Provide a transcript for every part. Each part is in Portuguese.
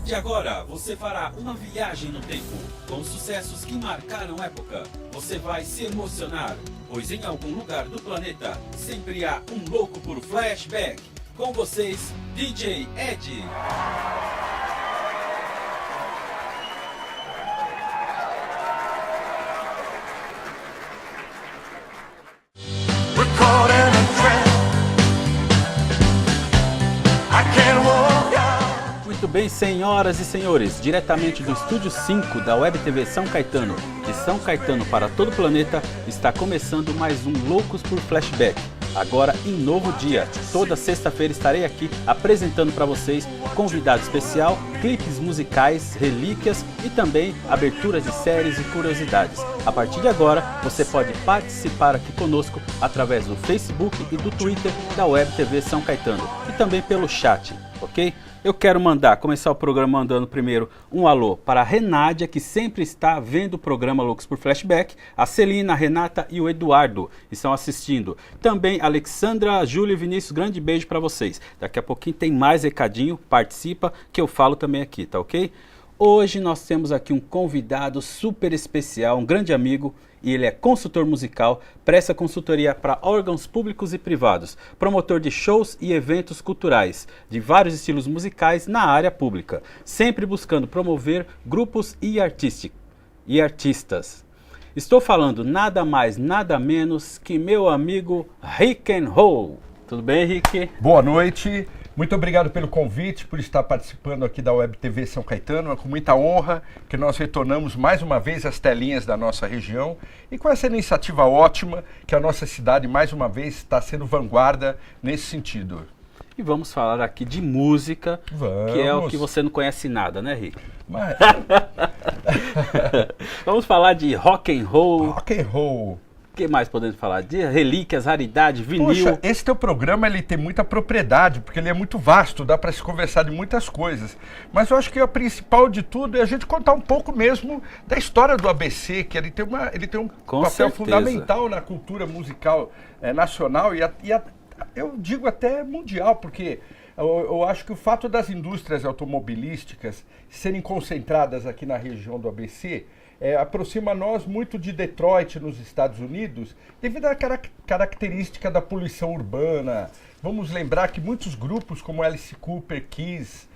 de agora, você fará uma viagem no tempo, com sucessos que marcaram época. Você vai se emocionar, pois em algum lugar do planeta sempre há um louco por flashback. Com vocês, DJ Ed. Muito bem, senhoras e senhores, diretamente do Estúdio 5 da Web TV São Caetano, de São Caetano para todo o planeta, está começando mais um Loucos por Flashback. Agora em novo dia, toda sexta-feira estarei aqui apresentando para vocês convidado especial, clipes musicais, relíquias e também aberturas de séries e curiosidades. A partir de agora, você pode participar aqui conosco através do Facebook e do Twitter da Web TV São Caetano e também pelo chat, ok? Eu quero começar o programa mandando primeiro um alô para a Renádia, que sempre está vendo o programa Loucos por Flashback, a Celina, a Renata e o Eduardo estão assistindo. Também Alexandra, Júlia e Vinícius, grande beijo para vocês. Daqui a pouquinho tem mais recadinho, participa, que eu falo também aqui, tá ok? Hoje nós temos aqui um convidado super especial, um grande amigo, e ele é consultor musical, presta consultoria para órgãos públicos e privados, promotor de shows e eventos culturais, de vários estilos musicais na área pública, sempre buscando promover grupos e artistas. Estou falando nada mais, nada menos que meu amigo Rick and Roll. Tudo bem, Rick? Boa noite. Muito obrigado pelo convite, por estar participando aqui da Web TV São Caetano. É com muita honra que nós retornamos mais uma vez às telinhas da nossa região e com essa iniciativa ótima que a nossa cidade mais uma vez está sendo vanguarda nesse sentido. E vamos falar aqui de música, que é o que você não conhece nada, né, Rick? Mas... Vamos falar de rock and roll. Rock and roll. O que mais podemos falar? De relíquias, raridade, vinil. Poxa, esse teu programa ele tem muita propriedade, porque ele é muito vasto, dá para se conversar de muitas coisas. Mas eu acho que a principal de tudo é a gente contar um pouco mesmo da história do ABC, que ele tem um papel fundamental na cultura musical nacional e eu digo até mundial, porque eu acho que o fato das indústrias automobilísticas serem concentradas aqui na região do ABC aproxima nós muito de Detroit, nos Estados Unidos, devido à característica da poluição urbana. Vamos lembrar que muitos grupos como Alice Cooper, Kiss,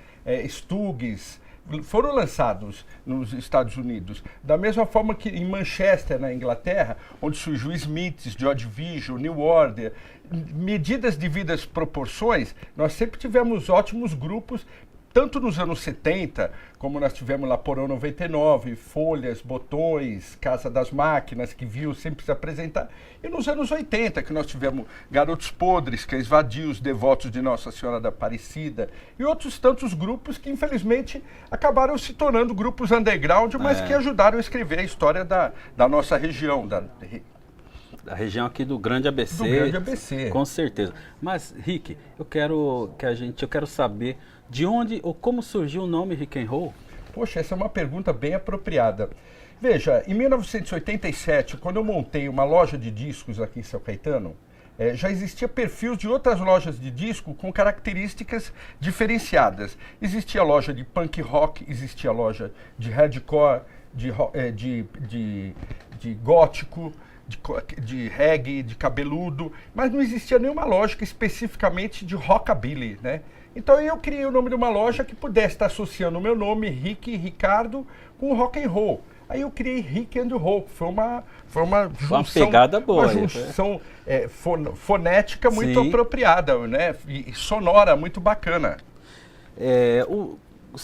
Stooges, foram lançados nos Estados Unidos. Da mesma forma que em Manchester, na Inglaterra, onde surgiu Smiths, Joy Division, New Order, medidas devidas proporções, nós sempre tivemos ótimos grupos, tanto nos anos 70, como nós tivemos lá Porão 99, Folhas, Botões, Casa das Máquinas, que viu sempre se apresentar, e nos anos 80, que nós tivemos Garotos Podres, que é Vadios, Devotos de Nossa Senhora da Aparecida, e outros tantos grupos que, infelizmente, acabaram se tornando grupos underground, mas que ajudaram a escrever a história da nossa região, da região aqui do Grande ABC. Do Grande ABC. Com certeza. Mas, Rick, eu quero saber de onde ou como surgiu o nome Rick and Roll? Poxa, essa é uma pergunta bem apropriada. Veja, em 1987, quando eu montei uma loja de discos aqui em São Caetano, já existia perfis de outras lojas de disco com características diferenciadas. Existia loja de punk rock, existia loja de hardcore, de gótico, de reggae, de cabeludo, mas não existia nenhuma lógica especificamente de rockabilly, né? Então eu criei o nome de uma loja que pudesse estar associando o meu nome, Ricardo, com rock and roll. Aí eu criei Rick and Roll, foi uma junção, uma pegada boa, uma junção fonética muito apropriada, né? E sonora muito bacana.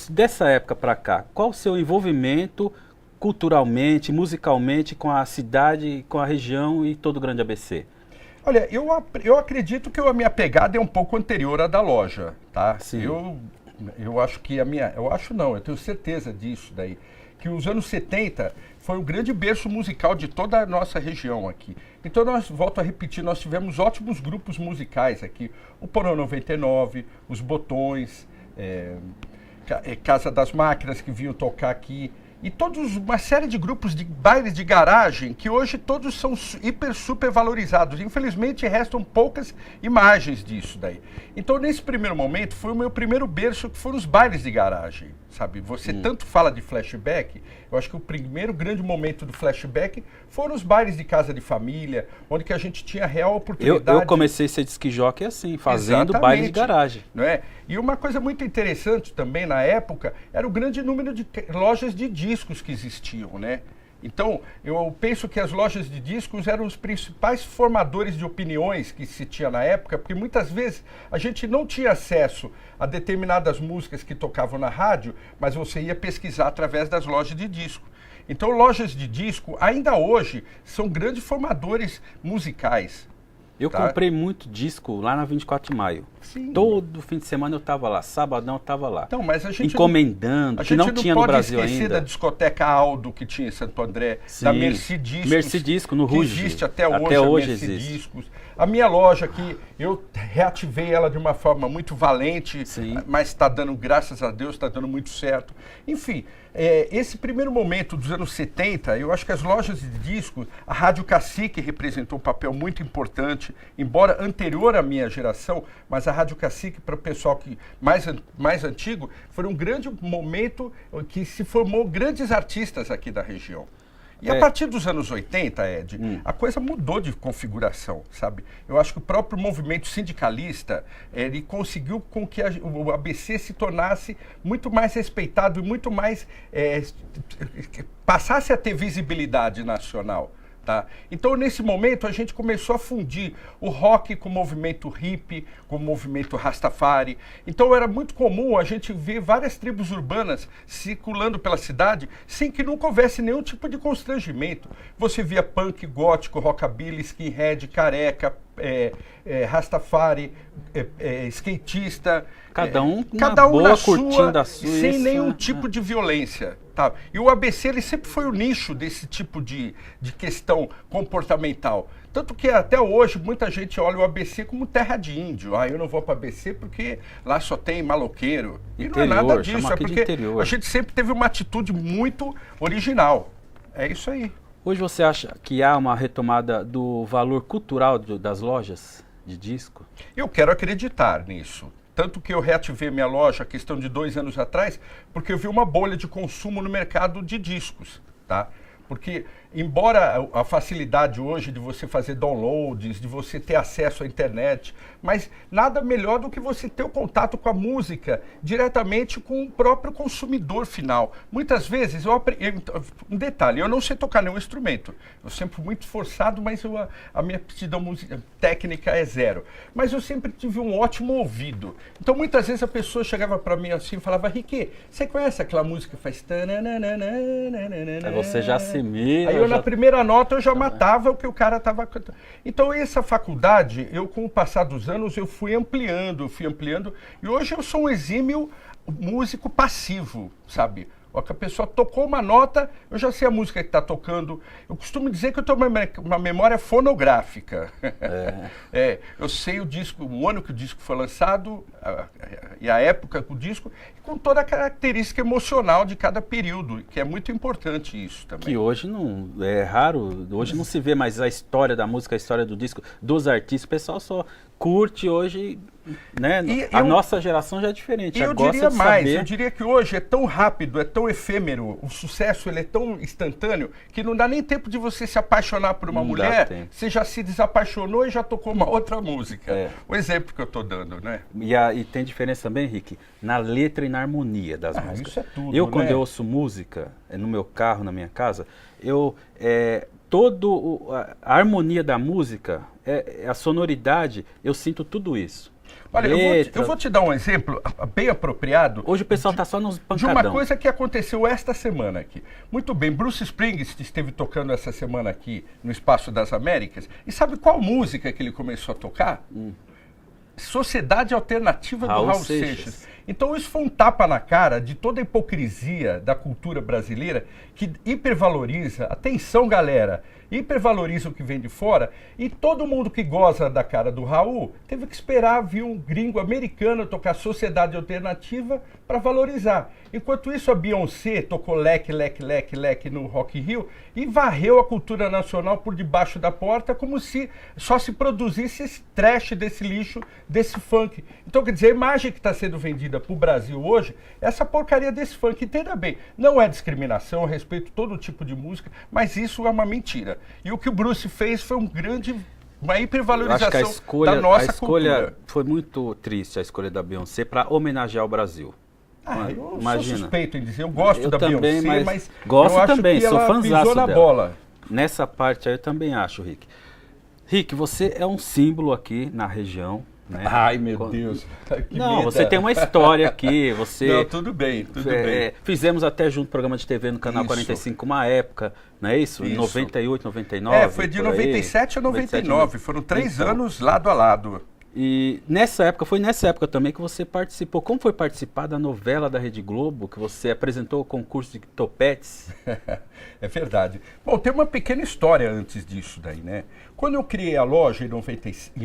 Dessa época para cá, qual o seu envolvimento culturalmente, musicalmente com a cidade, com a região e todo o Grande ABC? Olha, eu acredito que a minha pegada é um pouco anterior à da loja, tá? Sim. Eu acho que eu tenho certeza disso daí, que os anos 70 foi um grande berço musical de toda a nossa região aqui. Então volto a repetir, nós tivemos ótimos grupos musicais aqui, o Porão 99, os Botões, Casa das Máquinas que vinham tocar aqui, E uma série de grupos de bailes de garagem que hoje todos são super valorizados. Infelizmente restam poucas imagens disso daí. Então nesse primeiro momento foi o meu primeiro berço, que foram os bailes de garagem, sabe? Você tanto fala de flashback, eu acho que o primeiro grande momento do flashback foram os bailes de casa de família, onde que a gente tinha real oportunidade. Eu comecei a ser disc jockey assim, fazendo baile de garagem. Não é? E uma coisa muito interessante também na época era o grande número de lojas de discos que existiam, né? Então, eu penso que as lojas de discos eram os principais formadores de opiniões que se tinha na época, porque muitas vezes a gente não tinha acesso a determinadas músicas que tocavam na rádio, mas você ia pesquisar através das lojas de disco. Então, lojas de disco, ainda hoje, são grandes formadores musicais. Eu comprei muito disco lá na 24 de maio. Sim. Todo fim de semana eu estava lá, sabadão eu estava lá. Então, mas a gente encomendando, que não tinha no Brasil ainda. A gente não pode esquecer da discoteca Aldo, que tinha em Santo André, Sim. da Mercediscos. Mercedisco, no que Ruge. existe até hoje, a Mercediscos. A minha loja, que eu reativei ela de uma forma muito valente, Sim. mas está dando, graças a Deus, está dando muito certo. Enfim, esse primeiro momento dos anos 70, eu acho que as lojas de discos, a Rádio Cacique representou um papel muito importante, embora anterior à minha geração, mas a Rádio Cacique, para o pessoal que mais antigo, foi um grande momento que se formou grandes artistas aqui da região. E a partir dos anos 80, Ed, a coisa mudou de configuração, sabe? Eu acho que o próprio movimento sindicalista, ele conseguiu com que o ABC se tornasse muito mais respeitado e muito mais... passasse a ter visibilidade nacional. Tá? Então, nesse momento, a gente começou a fundir o rock com o movimento hippie, com o movimento Rastafari. Então, era muito comum a gente ver várias tribos urbanas circulando pela cidade sem que nunca houvesse nenhum tipo de constrangimento. Você via punk, gótico, rockabilly, skinhead, careca, Rastafari, skatista. Cada um na curtindo a sua, sem nenhum tipo de violência. Tá? E o ABC ele sempre foi o nicho desse tipo de questão comportamental. Tanto que até hoje muita gente olha o ABC como terra de índio. Eu não vou para o ABC porque lá só tem maloqueiro. E não é nada disso, é porque a gente sempre teve uma atitude muito original. É isso aí. Hoje você acha que há uma retomada do valor cultural das lojas de disco? Eu quero acreditar nisso. Tanto que eu reativei minha loja, a questão de 2 anos atrás, porque eu vi uma bolha de consumo no mercado de discos, tá? Porque, embora a facilidade hoje de você fazer downloads, de você ter acesso à internet, mas nada melhor do que você ter o contato com a música diretamente com o próprio consumidor final. Muitas vezes, um detalhe, eu não sei tocar nenhum instrumento. Eu sempre fui muito esforçado, mas a minha aptidão técnica é 0. Mas eu sempre tive um ótimo ouvido. Então, muitas vezes a pessoa chegava para mim assim e falava, Riquet, você conhece aquela música que faz... Você já se mira. Aí na primeira nota eu já matava o que o cara estava cantando. Então essa faculdade, com o passar dos anos, eu fui ampliando. E hoje eu sou um exímio músico passivo, sabe? Que a pessoa tocou uma nota, eu já sei a música que está tocando. Eu costumo dizer que eu tenho uma memória fonográfica. Eu sei o disco, o ano que o disco foi lançado e a época do disco, com toda a característica emocional de cada período, que é muito importante isso também. Que hoje não é raro, hoje não se vê mais a história da música, a história do disco, dos artistas. O pessoal só curte hoje, né? A nossa geração já é diferente. Eu diria mais, eu diria que hoje é tão rápido, é tão efêmero, o sucesso ele é tão instantâneo que não dá nem tempo de você se apaixonar por uma mulher, você já se desapaixonou e já tocou uma outra música. O exemplo que eu estou dando, né? E tem diferença também, Rick, na letra e na harmonia das músicas. Isso é tudo, quando eu ouço música, no meu carro, na minha casa, a harmonia da música, a sonoridade, eu sinto tudo isso. Olha, eu vou te dar um exemplo bem apropriado. Hoje o pessoal está só nos pancadão. De uma coisa que aconteceu esta semana aqui. Muito bem, Bruce Springsteen esteve tocando essa semana aqui no Espaço das Américas. E sabe qual música que ele começou a tocar? Sociedade Alternativa do Raul Seixas. Então isso foi um tapa na cara de toda a hipocrisia da cultura brasileira que hipervaloriza, atenção galera, hipervaloriza o que vem de fora, e todo mundo que goza da cara do Raul teve que esperar vir um gringo americano tocar Sociedade Alternativa para valorizar. Enquanto isso, a Beyoncé tocou Leque, Leque, Leque, Leque no Rock in Rio e varreu a cultura nacional por debaixo da porta como se só se produzisse esse trash desse lixo, desse funk. Então, quer dizer, a imagem que está sendo vendida para o Brasil hoje é essa porcaria desse funk. Entenda bem, não é discriminação, eu respeito todo tipo de música, mas isso é uma mentira. E o que o Bruce fez foi uma hipervalorização da nossa cultura. Foi muito triste, a escolha da Beyoncé para homenagear o Brasil. Eu sou suspeito em dizer, eu gosto da Beyoncé, mas gosto eu acho também, que sou ela fãzaço pisou na dela. bola. Nessa parte aí eu também acho, Rick. Rick, você é um símbolo aqui na região, né? Ai, meu Deus. Que não, medo. você tem uma história aqui, você... Não, tudo bem. Fizemos até junto programa de TV no Canal 45 uma época, não é isso? Em 98, 99? Foi de 97 a 99, foram 3 anos lado a lado. E foi nessa época também que você participou. Como foi participar da novela da Rede Globo, que você apresentou o concurso de topetes? É verdade. Bom, tem uma pequena história antes disso daí, né? Quando eu criei a loja em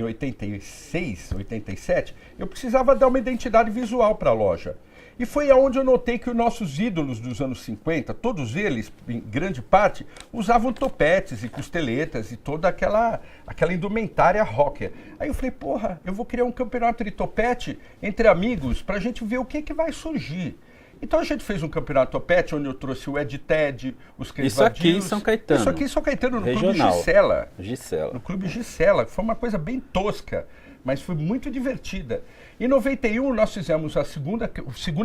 86, 87, eu precisava dar uma identidade visual para a loja. E foi aonde eu notei que os nossos ídolos dos anos 50, todos eles, em grande parte, usavam topetes e costeletas e toda aquela indumentária rocker. Aí eu falei, porra, eu vou criar um campeonato de topete entre amigos para a gente ver o que vai surgir. Então a gente fez um campeonato topete onde eu trouxe o Ed Ted, os Cris Isso aqui em São Caetano. Isso aqui em São Caetano, no Regional. Clube Gisela. No Clube Gisela, que foi uma coisa bem tosca, mas foi muito divertida. Em 91 nós fizemos a segunda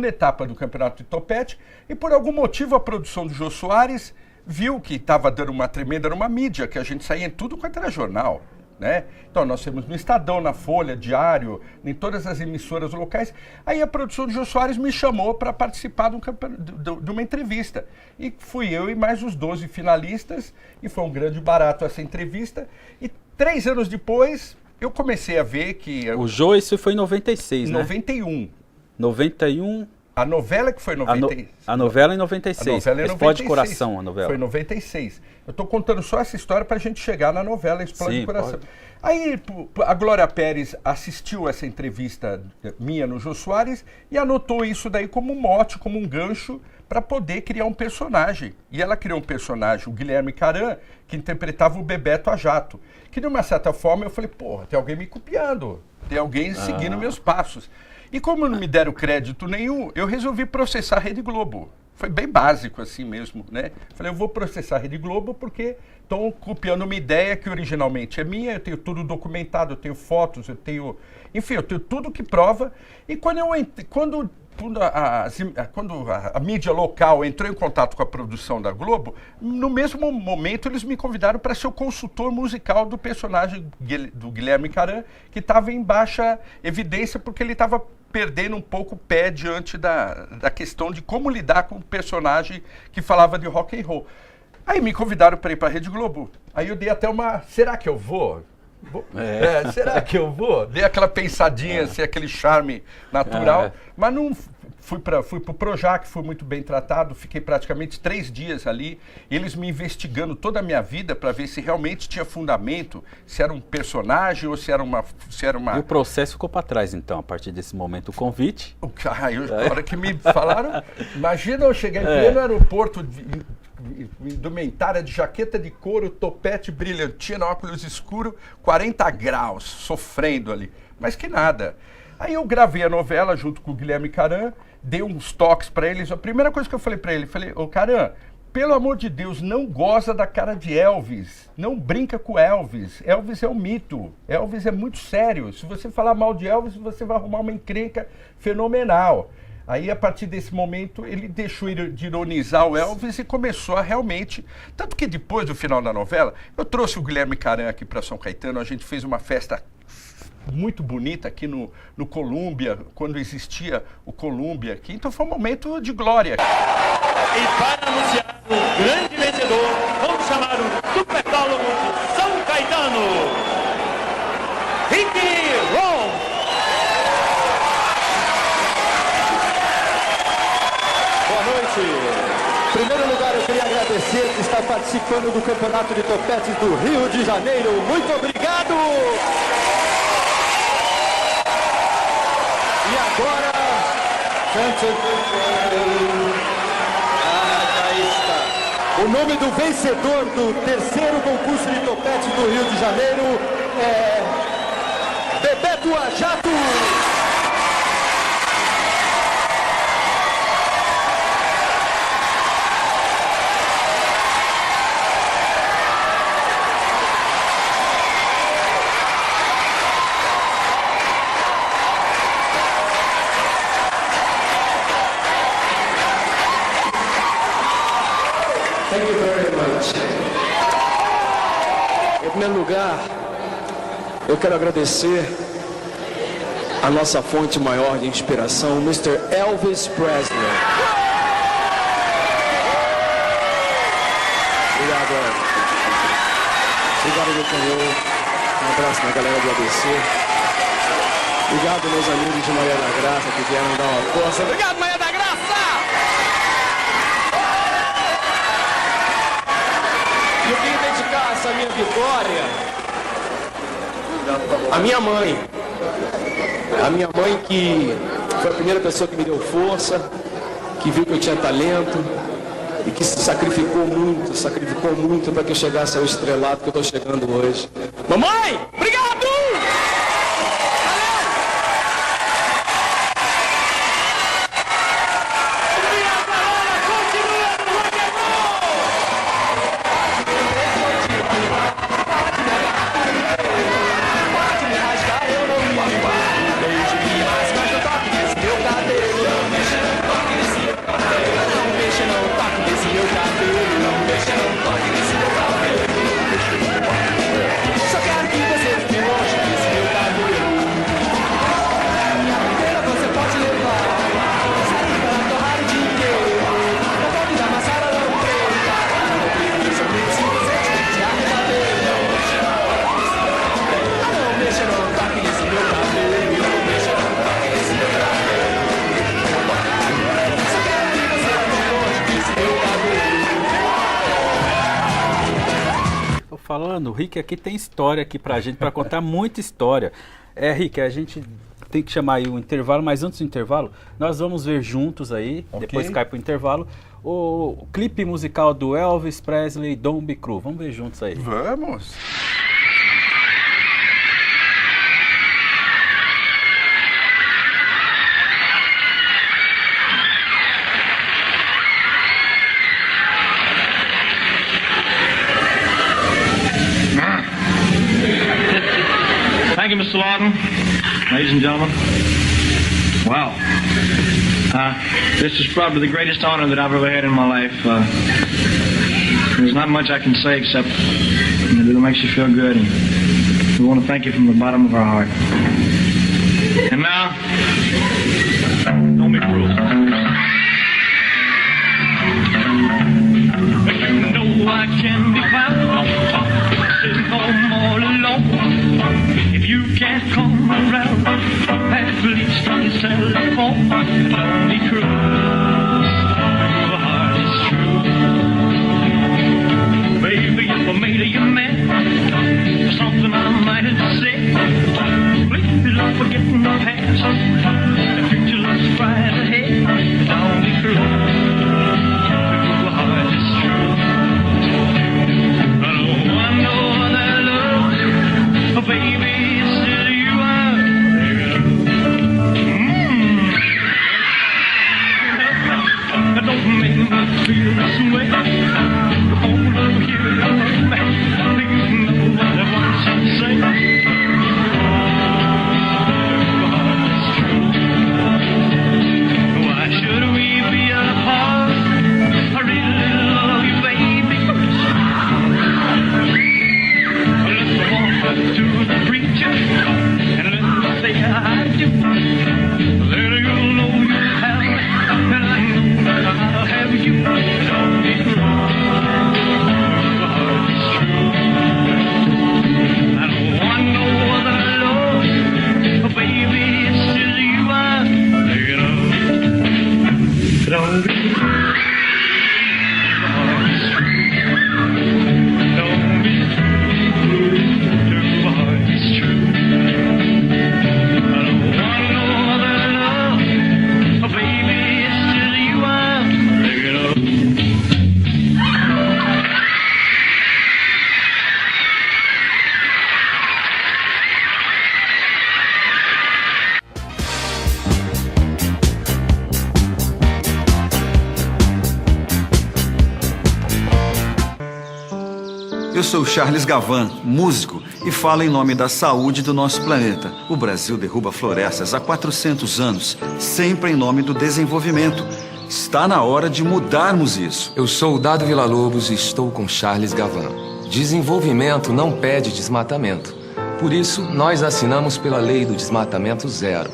etapa do campeonato de topete e por algum motivo a produção do Jô Soares viu que estava dando uma tremenda numa mídia, que a gente saía em tudo quanto era jornal. Né? Então nós temos no Estadão, na Folha, Diário, em todas as emissoras locais. Aí a produção do Jô Soares me chamou para participar de uma entrevista. E fui eu e mais os 12 finalistas, e foi um grande barato essa entrevista. E 3 anos depois, eu comecei a ver que... O Jô, isso foi em 96, né? 91. 91... A novela que foi em 96. A novela em 96. A novela em 96. Explode Coração, a novela. Foi em 96. Eu estou contando só essa história para a gente chegar na novela Explode Coração. Pode. Aí a Glória Pérez assistiu essa entrevista minha no Jô Soares e anotou isso daí como um mote, como um gancho para poder criar um personagem. E ela criou um personagem, o Guilherme Caran, que interpretava o Bebeto a Jato. Que de uma certa forma eu falei, porra, tem alguém me copiando, tem alguém seguindo meus passos. E como não me deram crédito nenhum, eu resolvi processar a Rede Globo. Foi bem básico assim mesmo, né? Falei, eu vou processar a Rede Globo porque estão copiando uma ideia que originalmente é minha, eu tenho tudo documentado, eu tenho fotos, eu tenho tudo que prova. E quando a mídia local entrou em contato com a produção da Globo, no mesmo momento eles me convidaram para ser o consultor musical do personagem do Guilherme Caran, que estava em baixa evidência porque ele estava perdendo um pouco o pé diante da questão de como lidar com um personagem que falava de rock and roll. Aí me convidaram para ir para a Rede Globo. Aí eu dei até será que eu vou? Será que eu vou? Dei aquela pensadinha, assim, aquele charme natural, mas não fui pro Projac, fui muito bem tratado, fiquei praticamente 3 dias ali, eles me investigando toda a minha vida para ver se realmente tinha fundamento, se era um personagem ou se era uma... E o processo ficou para trás, então, a partir desse momento, o convite? A hora que me falaram, imagina eu chegar em pleno aeroporto, indumentária de jaqueta de couro, topete brilhantina, óculos escuro, 40 graus, sofrendo ali. Mas que nada. Aí eu gravei a novela junto com o Guilherme Caran, dei uns toques para eles. A primeira coisa que eu falei para ele, ô Caran, pelo amor de Deus, não goza da cara de Elvis, não brinca com Elvis. Elvis é um mito, Elvis é muito sério. Se você falar mal de Elvis, você vai arrumar uma encrenca fenomenal. Aí, a partir desse momento, ele deixou de ironizar o Elvis e começou a realmente... Tanto que depois do final da novela, eu trouxe o Guilherme Caran aqui para São Caetano, a gente fez uma festa muito bonita aqui no Colômbia, quando existia o Colômbia aqui. Então foi um momento de glória. E para anunciar o grande vencedor, vamos chamar o supertólogo de São Caetano, Rick Ron. está participando do Campeonato de Topetes do Rio de Janeiro. Muito obrigado! E agora... aí está. O nome do vencedor do terceiro concurso de topetes do Rio de Janeiro é... Bebeto Ajato! Thank you very much. Em primeiro lugar, eu quero agradecer a nossa fonte maior de inspiração, Mr. Elvis Presley. Obrigado, Elvis. Obrigado, meu senhor. Um abraço na galera do ABC. Obrigado, meus amigos de Maria da Graça que vieram dar uma força. Obrigado, Maria da Graça! E eu queria dedicar essa minha vitória à minha mãe. A minha mãe que foi a primeira pessoa que me deu força, que viu que eu tinha talento e que se sacrificou muito para que eu chegasse ao estrelato que eu estou chegando hoje. Mamãe, obrigado! Falando, o Rick aqui tem história aqui pra gente, pra contar muita história. Rick, a gente tem que chamar aí o intervalo, mas antes do intervalo, nós vamos ver juntos aí, depois cai pro intervalo, o clipe musical do Elvis Presley, Don't Be Cruel. Vamos ver juntos aí. Vamos! Thank you, Mr. Lawton. Ladies and gentlemen. Wow. This is probably the greatest honor that I've ever had in my life. There's not much I can say except that it makes you feel good. And we want to thank you from the bottom of our heart. And now, don't be cruel. No, I can be found sitting home all alone. If you can't come around, at least on the telephone, don't be cruel. Your heart is true. Baby, if I made you mad for something I might have said, please don't forget the past. The future looks bright ahead. Don't be cruel. Your heart is true. Eu sou Charles Gavan, músico, e falo em nome da saúde do nosso planeta. O Brasil derruba florestas há 400 anos, sempre em nome do desenvolvimento. Está na hora de mudarmos isso. Eu sou o Dado Villa-Lobos e estou com Charles Gavan. Desenvolvimento não pede desmatamento. Por isso, nós assinamos pela lei do desmatamento zero.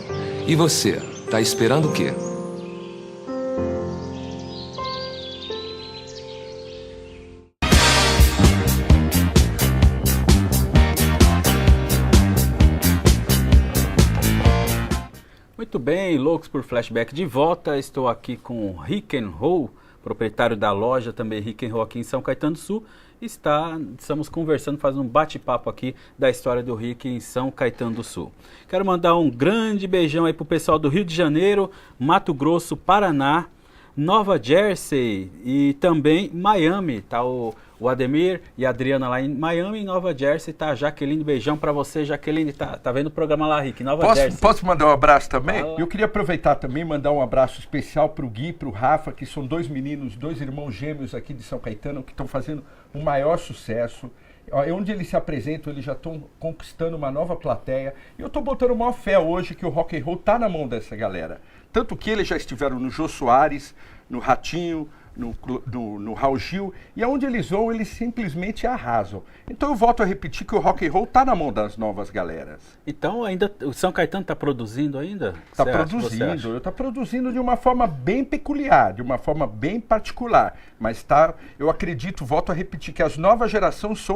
E você, tá esperando o quê? Muito bem, loucos por flashback de volta. Estou aqui com o Rick and Roll, proprietário da loja também Rick and Roll aqui em São Caetano do Sul. Estamos conversando, fazendo um bate-papo aqui da história do Rick em São Caetano do Sul. Quero mandar um grande beijão aí pro pessoal do Rio de Janeiro, Mato Grosso, Paraná, Nova Jersey e também Miami. Tá o Ademir e a Adriana lá em Miami, em Nova Jersey. Tá a Jaqueline, beijão pra você, Jaqueline. Tá vendo o programa lá, Rick, Nova Jersey. Posso mandar um abraço também? Fala. Eu queria aproveitar também e mandar um abraço especial pro Gui e pro Rafa, que são dois meninos, dois irmãos gêmeos aqui de São Caetano, que estão fazendo o maior sucesso. Onde eles se apresentam, eles já estão conquistando uma nova plateia. E eu estou botando maior fé hoje que o rock and roll tá na mão dessa galera. Tanto que eles já estiveram no Jô Soares, no Ratinho, no Raul Gil, e aonde eles vão, eles simplesmente arrasam. Então eu volto a repetir que o rock and roll tá na mão das novas galeras. Então ainda o São Caetano está produzindo ainda? Está produzindo, está produzindo de uma forma bem peculiar, de uma forma bem particular. Mas eu acredito, volto a repetir, que as novas gerações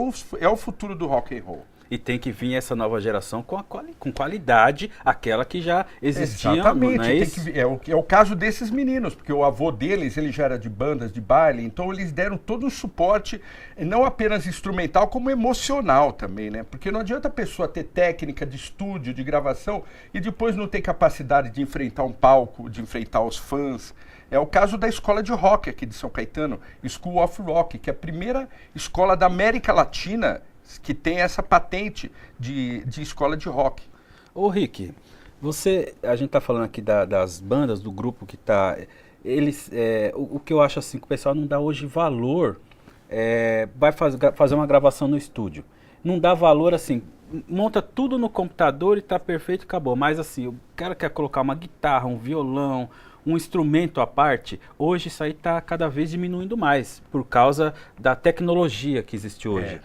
é o futuro do rock and roll. E tem que vir essa nova geração com qualidade, aquela que já existia. Exatamente, não é isso? É o caso desses meninos, porque o avô deles, ele já era de bandas de baile, então eles deram todo um suporte, não apenas instrumental, como emocional também, né? Porque não adianta a pessoa ter técnica de estúdio, de gravação, e depois não ter capacidade de enfrentar um palco, de enfrentar os fãs. É o caso da escola de rock aqui de São Caetano, School of Rock, que é a primeira escola da América Latina que tem essa patente de escola de rock. Ô Rick, a gente tá falando aqui das bandas, do grupo que tá, o que eu acho assim, que o pessoal não dá hoje valor, vai fazer uma gravação no estúdio, não dá valor assim, monta tudo no computador e tá perfeito, acabou, mas assim, o cara quer colocar uma guitarra, um violão, um instrumento à parte, hoje isso aí tá cada vez diminuindo mais, por causa da tecnologia que existe hoje.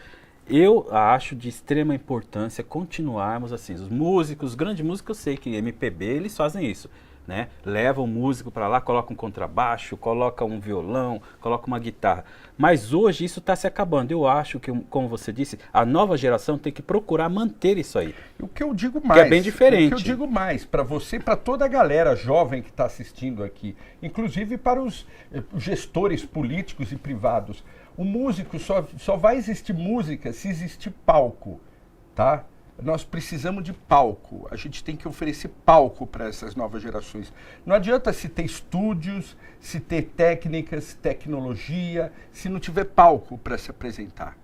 Eu acho de extrema importância continuarmos assim. Os músicos, os grandes músicos, eu sei que MPB, eles fazem isso, né? Levam o músico para lá, colocam um contrabaixo, colocam um violão, colocam uma guitarra. Mas hoje isso está se acabando. Eu acho que, como você disse, a nova geração tem que procurar manter isso aí. O que eu digo mais, que é bem diferente. O que eu digo mais, para você, para toda a galera jovem que está assistindo aqui, inclusive para os gestores políticos e privados, o músico só vai existir música se existir palco, tá? Nós precisamos de palco, a gente tem que oferecer palco para essas novas gerações. Não adianta se ter estúdios, se ter técnicas, tecnologia, se não tiver palco para se apresentar.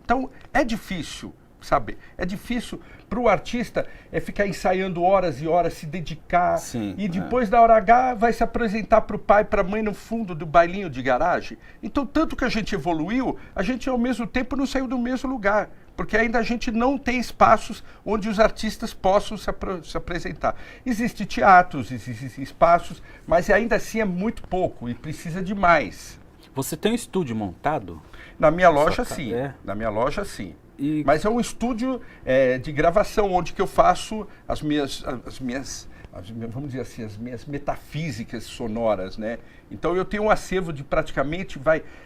Então, é difícil, sabe? É difícil para o artista ficar ensaiando horas e horas, se dedicar. Sim, e depois da hora H vai se apresentar para o pai e para a mãe no fundo do bailinho de garagem. Então, tanto que a gente evoluiu, a gente ao mesmo tempo não saiu do mesmo lugar. Porque ainda a gente não tem espaços onde os artistas possam se apresentar. Existem teatros, existem espaços, mas ainda assim é muito pouco e precisa de mais. Você tem um estúdio montado? Na minha loja, sim. Na minha loja, sim. Mas é um estúdio de gravação, onde que eu faço as minhas, vamos dizer assim, as minhas metafísicas sonoras, né? Então eu tenho um acervo de praticamente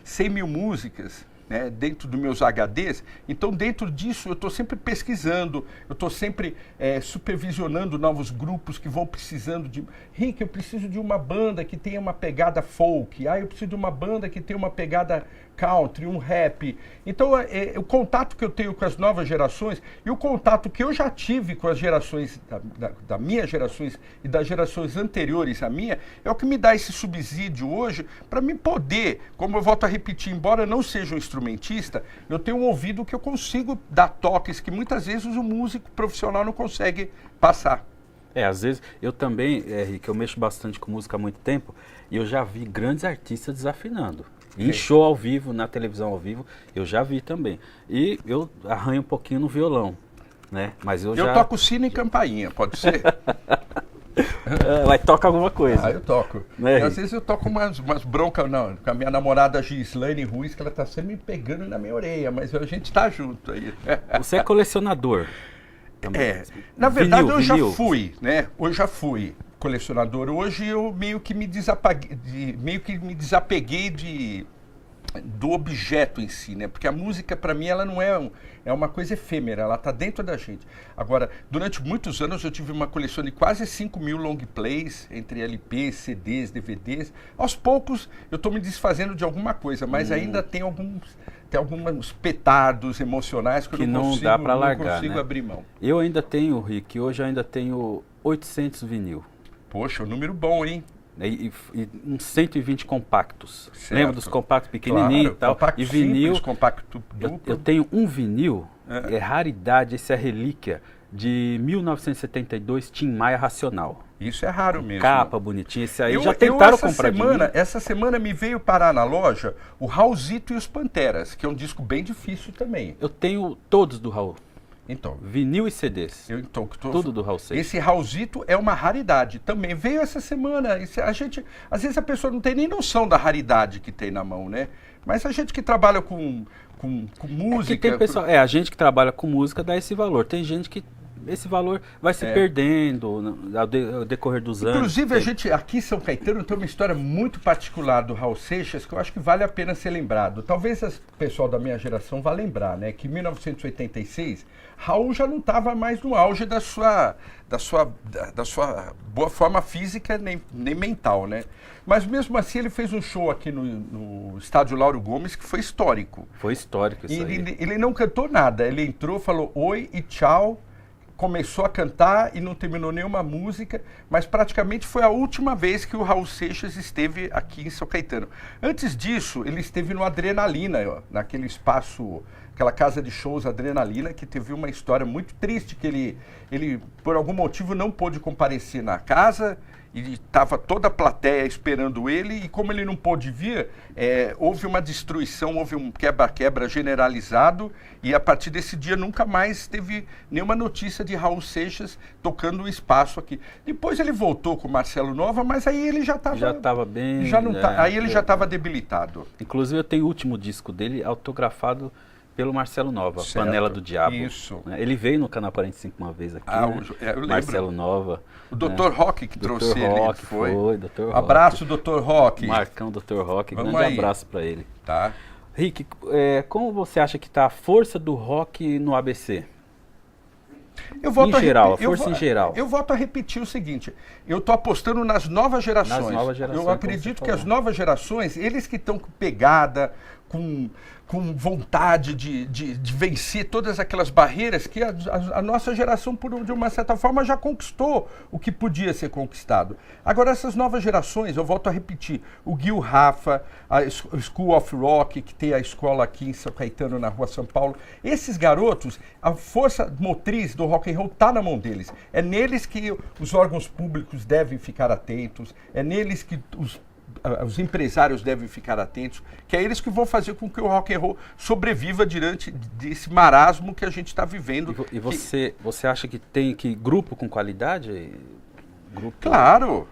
100 mil músicas, né, dentro dos meus HDs. Então dentro disso eu estou sempre pesquisando, eu estou sempre supervisionando novos grupos que vão precisando de... Rick, eu preciso de uma banda que tenha uma pegada folk, eu preciso de uma banda que tenha uma pegada country, um rap. Então o contato que eu tenho com as novas gerações e o contato que eu já tive com as gerações da minha gerações e das gerações anteriores à minha, é o que me dá esse subsídio hoje para me poder, como eu volto a repetir, embora eu não seja um instrumentista, eu tenho um ouvido que eu consigo dar toques que muitas vezes o músico profissional não consegue passar. Às vezes, eu também, Rick, eu mexo bastante com música há muito tempo e eu já vi grandes artistas desafinando. Em show ao vivo, na televisão ao vivo, eu já vi também. E eu arranho um pouquinho no violão, né? Mas eu já... toco sino e campainha, pode ser? Ela toca alguma coisa. Eu toco. Né, e às vezes eu toco umas broncas com a minha namorada Gislaine Ruiz, que ela tá sempre me pegando na minha orelha, mas a gente tá junto aí. Você é colecionador também. Na verdade vinil. Já fui, né? Eu já fui colecionador. Hoje eu meio que me desapeguei do objeto em si, né? Porque a música para mim ela não é uma coisa efêmera, ela está dentro da gente. Agora, durante muitos anos eu tive uma coleção de quase 5.000 long plays, entre LPs, CDs, DVDs. Aos poucos eu estou me desfazendo de alguma coisa, mas ainda tem alguns petardos emocionais que eu não dá para largar, não consigo né? abrir mão. Eu ainda tenho, Rick, hoje eu ainda tenho 800 vinil. Poxa, um número bom, hein? E uns 120 compactos. Certo. Lembra dos compactos pequenininhos e tal? Compacto e vinil. Simples, compacto duplo. Eu tenho um vinil, é raridade, esse é relíquia, de 1972, Tim Maia Racional. Isso é raro mesmo. Capa bonitinha, esse aí já tentaram comprar de mim. Essa semana me veio parar na loja o Raulzito e os Panteras, que é um disco bem difícil também. Eu tenho todos do Raul. Então, vinil e CDs. Tudo do Raul Seixas. Esse Raulzito é uma raridade. Também veio essa semana. Às vezes a pessoa não tem nem noção da raridade que tem na mão, né? Mas a gente que trabalha com música... a gente que trabalha com música dá esse valor. Tem gente que esse valor vai se perdendo ao decorrer dos anos. Inclusive, a gente aqui em São Caetano tem uma história muito particular do Raul Seixas que eu acho que vale a pena ser lembrado. Talvez o pessoal da minha geração vá lembrar, né? Que em 1986, Raul já não estava mais no auge da sua boa forma física nem mental, né? Mas mesmo assim ele fez um show aqui no estádio Lauro Gomes que foi histórico. Foi histórico isso aí. Ele não cantou nada, ele entrou, falou oi e tchau, começou a cantar e não terminou nenhuma música, mas praticamente foi a última vez que o Raul Seixas esteve aqui em São Caetano. Antes disso, ele esteve no Adrenalina, naquele espaço, aquela casa de shows Adrenalina, que teve uma história muito triste, que ele por algum motivo não pôde comparecer na casa, e estava toda a plateia esperando ele, e como ele não pôde vir, houve uma destruição, houve um quebra-quebra generalizado, e a partir desse dia nunca mais teve nenhuma notícia de Raul Seixas tocando o espaço aqui. Depois ele voltou com o Marcelo Nova, mas aí ele já estava bem... aí ele já estava debilitado. Inclusive eu tenho o último disco dele autografado pelo Marcelo Nova, certo. Panela do Diabo. Isso. Ele veio no Canal 45 uma vez aqui, eu lembro. Marcelo Nova. O Dr. Rock que trouxe ele. Foi, Dr. Rock. Abraço, Dr. Rock. Marcão, Dr. Rock. Vamos grande aí. Abraço para ele. Tá. Rick, como você acha que está a força do rock no ABC? Em geral. Eu volto a repetir o seguinte, eu estou apostando nas novas gerações. Eu acredito que as novas gerações, eles que estão com pegada, com vontade de vencer todas aquelas barreiras que a nossa geração, de uma certa forma, já conquistou o que podia ser conquistado. Agora, essas novas gerações, eu volto a repetir, o Gil Rafa, a School of Rock, que tem a escola aqui em São Caetano, na Rua São Paulo, esses garotos, a força motriz do rock and roll está na mão deles. É neles que os órgãos públicos devem ficar atentos, é neles que os empresários devem ficar atentos, que é eles que vão fazer com que o rock and roll sobreviva diante desse marasmo que a gente está vivendo. E você acha que tem grupo com qualidade? Claro.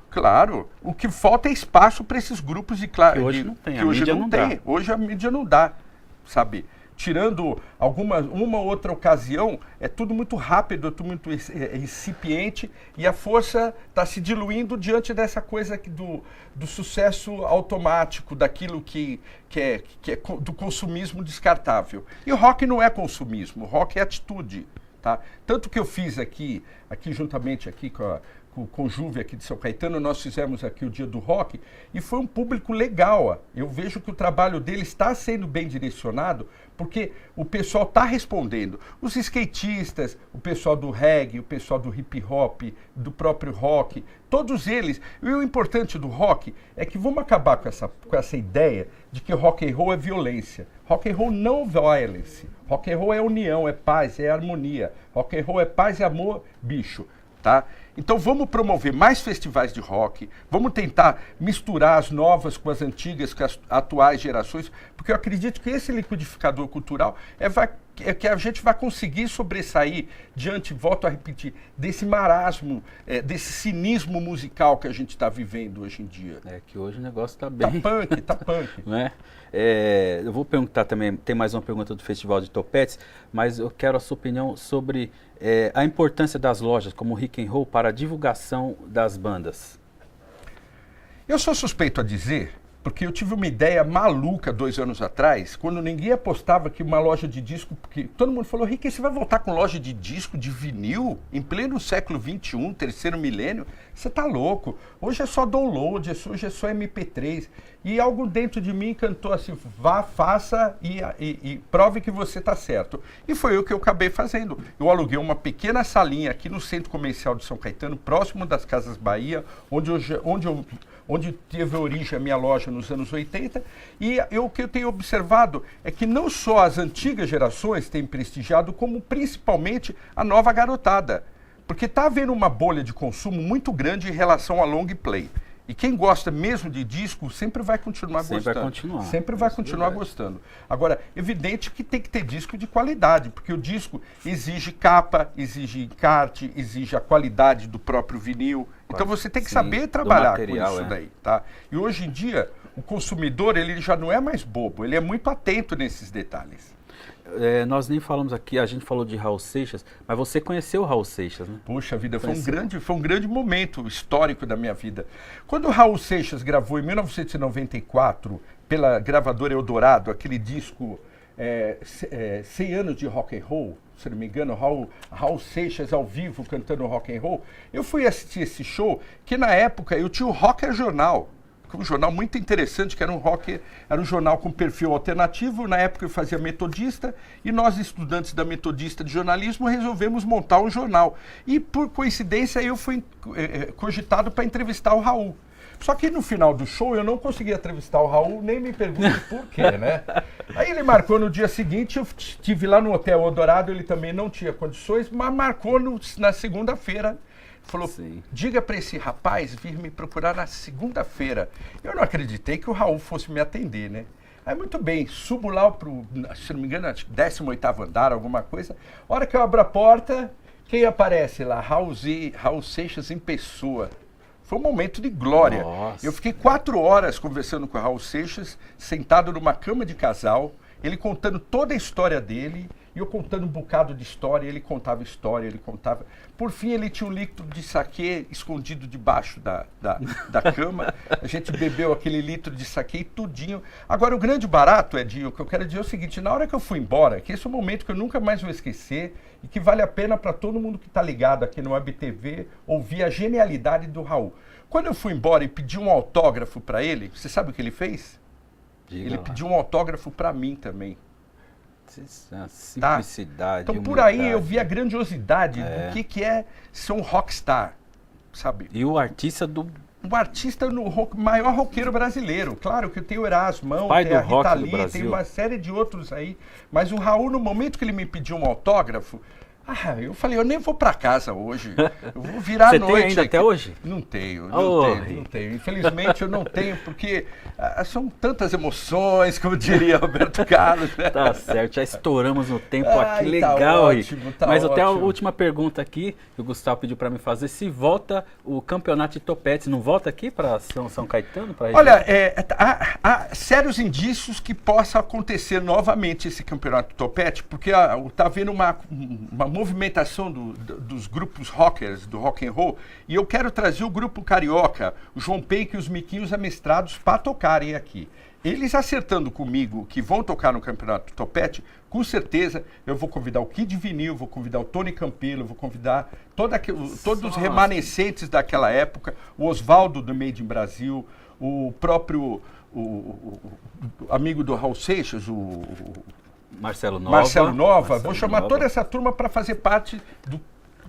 O que falta é espaço para esses grupos que hoje não tem. Hoje a mídia não dá, sabe? Tirando uma outra ocasião, é tudo muito rápido, tudo muito incipiente, e a força está se diluindo diante dessa coisa do sucesso automático, daquilo que é do consumismo descartável. E o rock não é consumismo, o rock é atitude. Tá? Tanto que eu fiz aqui juntamente com o Conjuve aqui de São Caetano, nós fizemos aqui o Dia do Rock, e foi um público legal. Eu vejo que o trabalho dele está sendo bem direcionado, porque o pessoal está respondendo. Os skatistas, o pessoal do reggae, o pessoal do hip hop, do próprio rock, todos eles. E o importante do rock é que vamos acabar com essa ideia de que rock and roll é violência. Rock and roll não é violence. Rock and roll é união, é paz, é harmonia. Rock and roll é paz e amor, bicho. tá? Então vamos promover mais festivais de rock, vamos tentar misturar as novas com as antigas, com as atuais gerações, porque eu acredito que esse liquidificador cultural é que a gente vai conseguir sobressair diante, volto a repetir, desse marasmo, desse cinismo musical que a gente está vivendo hoje em dia. É que hoje o negócio está bem... Tá punk. Não é? Eu vou perguntar também, tem mais uma pergunta do Festival de Topetes, mas eu quero a sua opinião sobre a importância das lojas como Rock and Roll para a divulgação das bandas. Eu sou suspeito a dizer, porque eu tive uma ideia maluca 2 anos atrás, quando ninguém apostava que uma loja de disco, porque todo mundo falou, Rick, você vai voltar com loja de disco, de vinil, em pleno século XXI, terceiro milênio? Você tá louco. Hoje é só download, hoje é só MP3. E algo dentro de mim cantou assim, vá, faça e prove que você tá certo. E foi o que eu acabei fazendo. Eu aluguei uma pequena salinha aqui no Centro Comercial de São Caetano, próximo das Casas Bahia, onde teve origem a minha loja nos anos 80, e o que eu tenho observado é que não só as antigas gerações têm prestigiado, como principalmente a nova garotada, porque está havendo uma bolha de consumo muito grande em relação a long play. E quem gosta mesmo de disco sempre vai continuar gostando. Sempre vai continuar gostando. Agora, evidente que tem que ter disco de qualidade, porque o disco exige capa, exige encarte, exige a qualidade do próprio vinil. Então você tem que saber trabalhar material, com isso daí, tá? E hoje em dia, o consumidor, ele já não é mais bobo, ele é muito atento nesses detalhes. Nós nem falamos aqui, a gente falou de Raul Seixas, mas você conheceu o Raul Seixas, né? Puxa vida, foi um grande momento histórico da minha vida. Quando o Raul Seixas gravou em 1994, pela gravadora Eldorado, aquele disco 100 anos de rock and roll, se não me engano, Raul Seixas ao vivo cantando rock and roll, eu fui assistir esse show, que na época eu tinha o Rocker Jornal, um jornal muito interessante, que era um jornal com perfil alternativo. Na época eu fazia Metodista, e nós, estudantes da Metodista de jornalismo, resolvemos montar um jornal. E por coincidência eu fui cogitado para entrevistar o Raul. Só que no final do show eu não consegui entrevistar o Raul, nem me pergunte por quê, né? Aí ele marcou no dia seguinte, eu estive lá no Hotel Eldorado, ele também não tinha condições, mas marcou na segunda-feira. Falou, diga para esse rapaz vir me procurar na segunda-feira. Eu não acreditei que o Raul fosse me atender, né? Aí, muito bem, subo lá se não me engano, 18º andar, alguma coisa. A hora que eu abro a porta, quem aparece lá? Raul Seixas em pessoa. Foi um momento de glória. Nossa. Eu fiquei 4 horas conversando com o Raul Seixas, sentado numa cama de casal, ele contando toda a história dele, e eu contando um bocado de história, ele contava história, ele contava... Por fim, ele tinha um litro de saquê escondido debaixo da cama. A gente bebeu aquele litro de saquê tudinho. Agora, o grande barato, Edinho, o que eu quero dizer é o seguinte, na hora que eu fui embora, que esse é um momento que eu nunca mais vou esquecer, e que vale a pena para todo mundo que está ligado aqui no WebTV, ouvir a genialidade do Raul. Quando eu fui embora e pedi um autógrafo para ele, você sabe o que ele fez? Ele pediu um autógrafo para mim também. Simplicidade. Então, por aí eu vi a grandiosidade do que é ser um rockstar, sabe? E o artista O artista maior roqueiro brasileiro. Claro que tem o Erasmão, tem a Rita Lee, tem uma série de outros aí. Mas o Raul, no momento que ele me pediu um autógrafo, eu falei, eu nem vou pra casa hoje. Eu vou virar à noite. Você tem ainda até hoje? Não tenho. Infelizmente eu não tenho, porque são tantas emoções, como diria Roberto Carlos. Né? Tá certo, já estouramos no tempo aqui. Legal, Rick. Mas até a última pergunta aqui, que o Gustavo pediu pra me fazer, se volta o campeonato de topetes, não volta aqui pra São Caetano? Olha, há sérios indícios que possa acontecer novamente esse campeonato de topete, porque tá havendo uma movimentação dos grupos rockers, do rock and roll, e eu quero trazer o grupo carioca, o João Peik e os Miquinhos Amestrados, para tocarem aqui. Eles acertando comigo que vão tocar no Campeonato Topete, com certeza eu vou convidar o Kid Vinil, vou convidar o Tony Campelo, vou convidar todos os remanescentes daquela época, o Oswaldo do Made in Brasil, o próprio amigo do Raul Seixas, Marcelo Nova. Vou chamar toda essa turma para fazer parte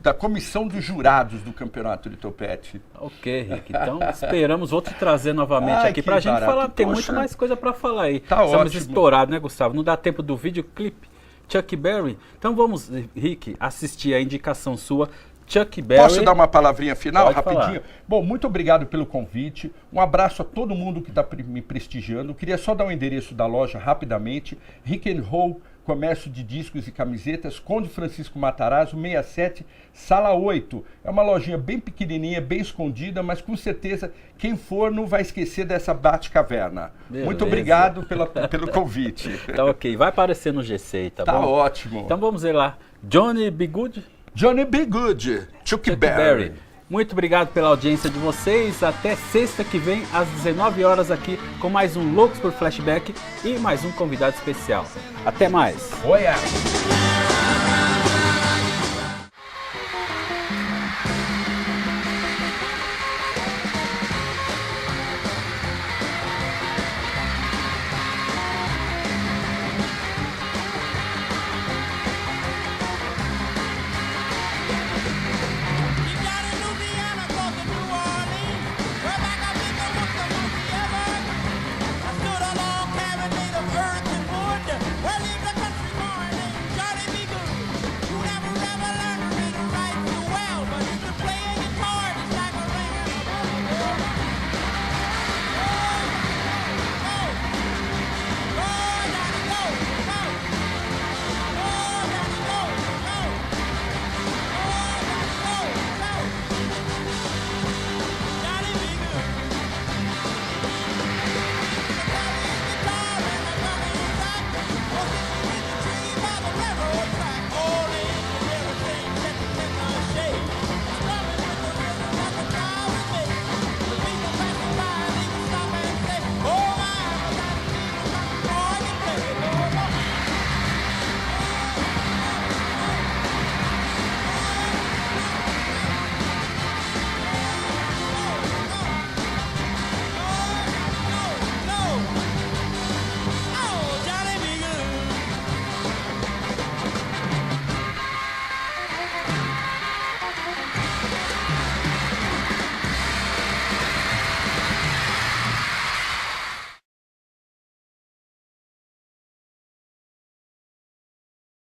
da comissão dos jurados do Campeonato de Topete. Ok, Rick. Então esperamos, vou te trazer novamente aqui para a gente falar. Tem muito mais coisa para falar aí. Estamos estourados, né, Gustavo? Não dá tempo do videoclipe Chuck Berry. Então vamos, Rick, assistir a indicação sua, Chuck Berry. Posso dar uma palavrinha final, Pode rapidinho? falar. Bom, muito obrigado pelo convite. Um abraço a todo mundo que está me prestigiando. Queria só dar o endereço da loja rapidamente. Rick & Roll, comércio de discos e camisetas, Conde Francisco Matarazzo, 67, sala 8. É uma lojinha bem pequenininha, bem escondida, mas com certeza quem for não vai esquecer dessa Batcaverna. Muito obrigado pelo convite. Tá ok, vai aparecer no GC, tá bom? Tá ótimo. Então vamos ver lá. Johnny B. Good? Johnny B. Good, Chuck Berry. Muito obrigado pela audiência de vocês. Até sexta que vem, às 19 horas aqui, com mais um Loucos por Flashback e mais um convidado especial. Até mais. Olha!